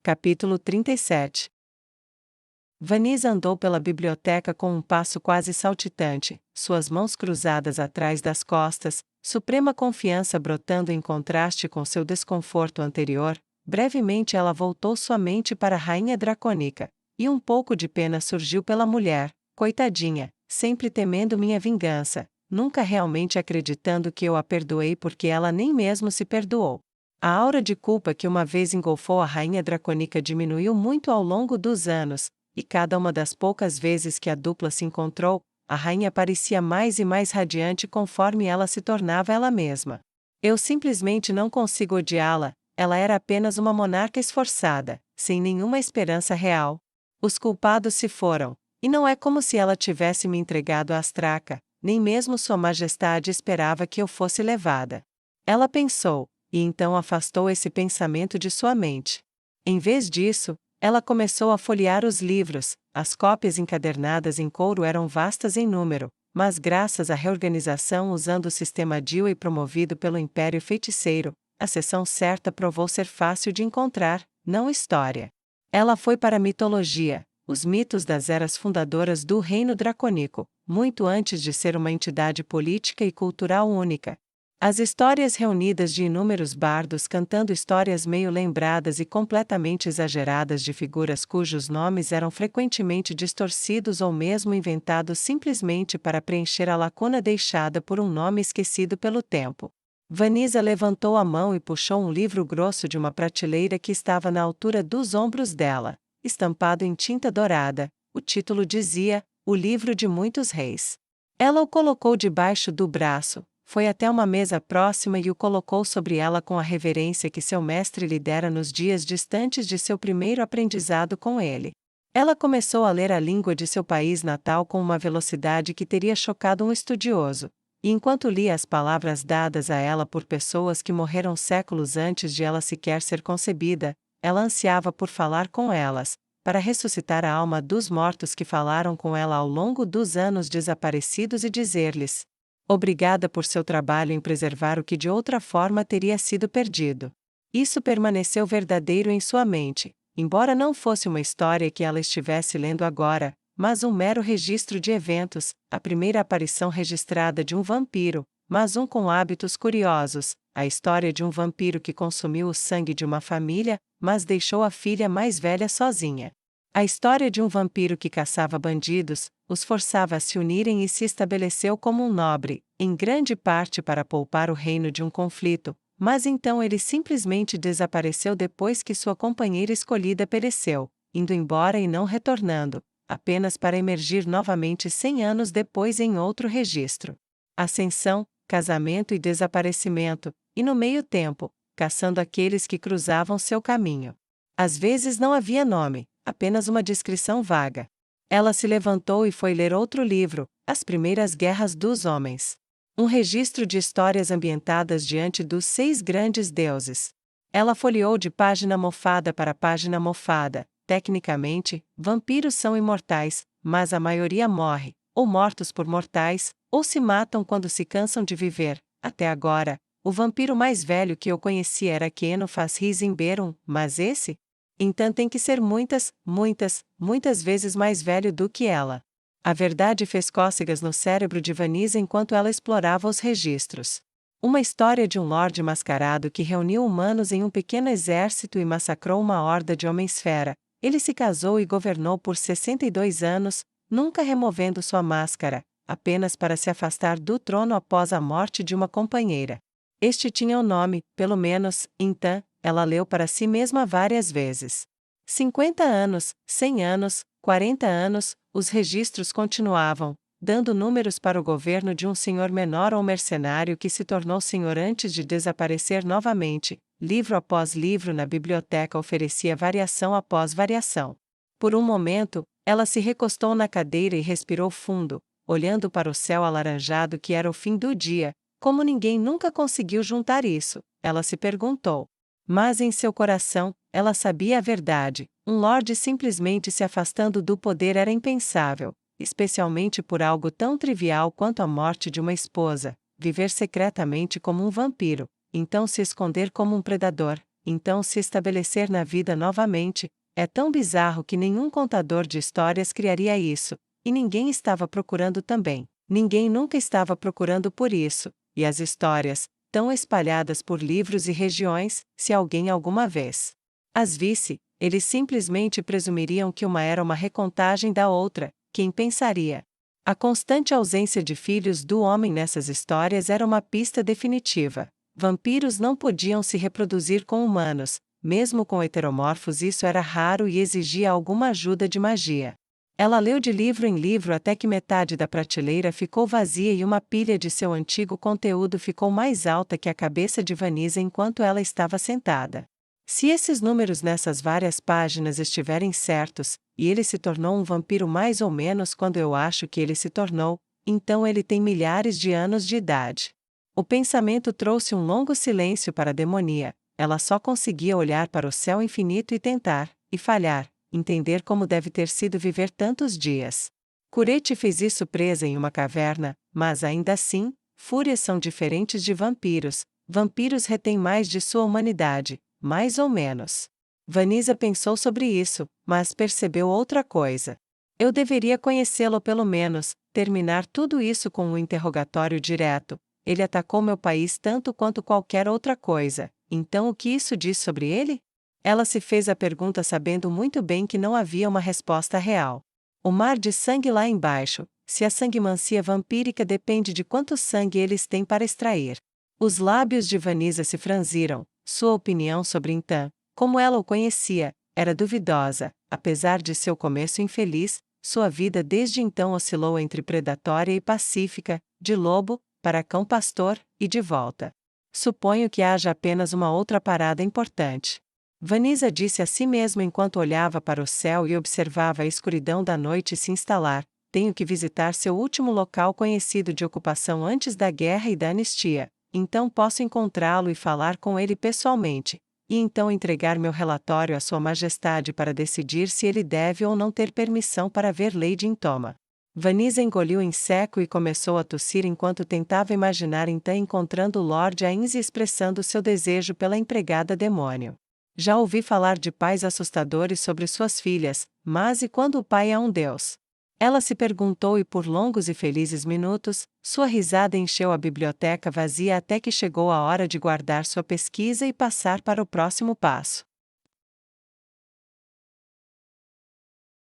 Capítulo 37. Vanessa andou pela biblioteca com um passo quase saltitante, suas mãos cruzadas atrás das costas, suprema confiança brotando em contraste com seu desconforto anterior. Brevemente ela voltou sua mente para a rainha dracônica, e um pouco de pena surgiu pela mulher. Coitadinha, sempre temendo minha vingança, nunca realmente acreditando que eu a perdoei porque ela nem mesmo se perdoou. A aura de culpa que uma vez engolfou a rainha dracônica diminuiu muito ao longo dos anos, e cada uma das poucas vezes que a dupla se encontrou, a rainha parecia mais e mais radiante conforme ela se tornava ela mesma. Eu simplesmente não consigo odiá-la, ela era apenas uma monarca esforçada, sem nenhuma esperança real. Os culpados se foram, e não é como se ela tivesse me entregado a Astraca, nem mesmo Sua Majestade esperava que eu fosse levada. Ela pensou, e então afastou esse pensamento de sua mente. Em vez disso, ela começou a folhear os livros. As cópias encadernadas em couro eram vastas em número, mas graças à reorganização usando o sistema Dewey promovido pelo Império Feiticeiro, a seção certa provou ser fácil de encontrar, não história. Ela foi para a mitologia, os mitos das eras fundadoras do Reino Dracônico, muito antes de ser uma entidade política e cultural única. As histórias reunidas de inúmeros bardos cantando histórias meio lembradas e completamente exageradas de figuras cujos nomes eram frequentemente distorcidos ou mesmo inventados simplesmente para preencher a lacuna deixada por um nome esquecido pelo tempo. Vanessa levantou a mão e puxou um livro grosso de uma prateleira que estava na altura dos ombros dela, estampado em tinta dourada. O título dizia: O Livro de Muitos Reis. Ela o colocou debaixo do braço. Foi até uma mesa próxima e o colocou sobre ela com a reverência que seu mestre lhe dera nos dias distantes de seu primeiro aprendizado com ele. Ela começou a ler a língua de seu país natal com uma velocidade que teria chocado um estudioso, e enquanto lia as palavras dadas a ela por pessoas que morreram séculos antes de ela sequer ser concebida, ela ansiava por falar com elas, para ressuscitar a alma dos mortos que falaram com ela ao longo dos anos desaparecidos e dizer-lhes: obrigada por seu trabalho em preservar o que de outra forma teria sido perdido. Isso permaneceu verdadeiro em sua mente, embora não fosse uma história que ela estivesse lendo agora, mas um mero registro de eventos, a primeira aparição registrada de um vampiro, mas um com hábitos curiosos, a história de um vampiro que consumiu o sangue de uma família, mas deixou a filha mais velha sozinha. A história de um vampiro que caçava bandidos, os forçava a se unirem e se estabeleceu como um nobre, em grande parte para poupar o reino de um conflito, mas então ele simplesmente desapareceu depois que sua companheira escolhida pereceu, indo embora e não retornando, apenas para emergir novamente 100 anos depois em outro registro. Ascensão, casamento e desaparecimento, e no meio tempo, caçando aqueles que cruzavam seu caminho. Às vezes não havia nome, apenas uma descrição vaga. Ela se levantou e foi ler outro livro, As Primeiras Guerras dos Homens. Um registro de histórias ambientadas diante dos 6 grandes deuses. Ela folheou de página mofada para página mofada. Tecnicamente, vampiros são imortais, mas a maioria morre, ou mortos por mortais, ou se matam quando se cansam de viver. Até agora, o vampiro mais velho que eu conheci era Xenophas Risimberum, mas esse? Então tem que ser muitas vezes mais velho do que ela. A verdade fez cócegas no cérebro de Vanessa enquanto ela explorava os registros. Uma história de um lorde mascarado que reuniu humanos em um pequeno exército e massacrou uma horda de homens-fera. Ele se casou e governou por 62 anos, nunca removendo sua máscara, apenas para se afastar do trono após a morte de uma companheira. Este tinha o nome, pelo menos, então, ela leu para si mesma várias vezes. 50 anos, 100 anos, 40 anos, os registros continuavam, dando números para o governo de um senhor menor ou mercenário que se tornou senhor antes de desaparecer novamente. Livro após livro na biblioteca oferecia variação após variação. Por um momento, ela se recostou na cadeira e respirou fundo, olhando para o céu alaranjado que era o fim do dia. Como ninguém nunca conseguiu juntar isso, ela se perguntou. Mas em seu coração, ela sabia a verdade. Um lorde simplesmente se afastando do poder era impensável, especialmente por algo tão trivial quanto a morte de uma esposa, viver secretamente como um vampiro, então se esconder como um predador. então se estabelecer na vida novamente. É tão bizarro que nenhum contador de histórias criaria isso, e ninguém estava procurando também. Ninguém nunca estava procurando por isso, e as histórias, tão espalhadas por livros e regiões, se alguém alguma vez as visse, eles simplesmente presumiriam que uma era uma recontagem da outra. Quem pensaria? A constante ausência de filhos do homem nessas histórias era uma pista definitiva. Vampiros não podiam se reproduzir com humanos, mesmo com heteromorfos isso era raro e exigia alguma ajuda de magia. Ela leu de livro em livro até que metade da prateleira ficou vazia e uma pilha de seu antigo conteúdo ficou mais alta que a cabeça de Vanessa enquanto ela estava sentada. Se esses números nessas várias páginas estiverem certos, e ele se tornou um vampiro mais ou menos quando eu acho que ele se tornou, então ele tem milhares de anos de idade. O pensamento trouxe um longo silêncio para a demonia. Ela só conseguia olhar para o céu infinito e tentar, e falhar, entender como deve ter sido viver tantos dias. Curete fez isso presa em uma caverna, mas ainda assim, fúrias são diferentes de vampiros. Vampiros retêm mais de sua humanidade, mais ou menos. Vanessa pensou sobre isso, mas percebeu outra coisa. Eu deveria conhecê-lo pelo menos, terminar tudo isso com um interrogatório direto. Ele atacou meu país tanto quanto qualquer outra coisa, então o que isso diz sobre ele? Ela se fez a pergunta sabendo muito bem que não havia uma resposta real. O mar de sangue lá embaixo, se a sanguemancia vampírica depende de quanto sangue eles têm para extrair. Os lábios de Vanessa se franziram, sua opinião sobre Intan, como ela o conhecia, era duvidosa, apesar de seu começo infeliz, sua vida desde então oscilou entre predatória e pacífica, de lobo, para cão-pastor, e de volta. Suponho que haja apenas uma outra parada importante. Vanessa disse a si mesma enquanto olhava para o céu e observava a escuridão da noite se instalar: tenho que visitar seu último local conhecido de ocupação antes da guerra e da anistia, então posso encontrá-lo e falar com ele pessoalmente, e então entregar meu relatório a Sua Majestade para decidir se ele deve ou não ter permissão para ver Lady Intoma. Vanessa engoliu em seco e começou a tossir enquanto tentava imaginar então encontrando Lord Ainz e expressando seu desejo pela empregada demônio. Já ouvi falar de pais assustadores sobre suas filhas, mas e quando o pai é um deus? Ela se perguntou e por longos e felizes minutos, sua risada encheu a biblioteca vazia até que chegou a hora de guardar sua pesquisa e passar para o próximo passo.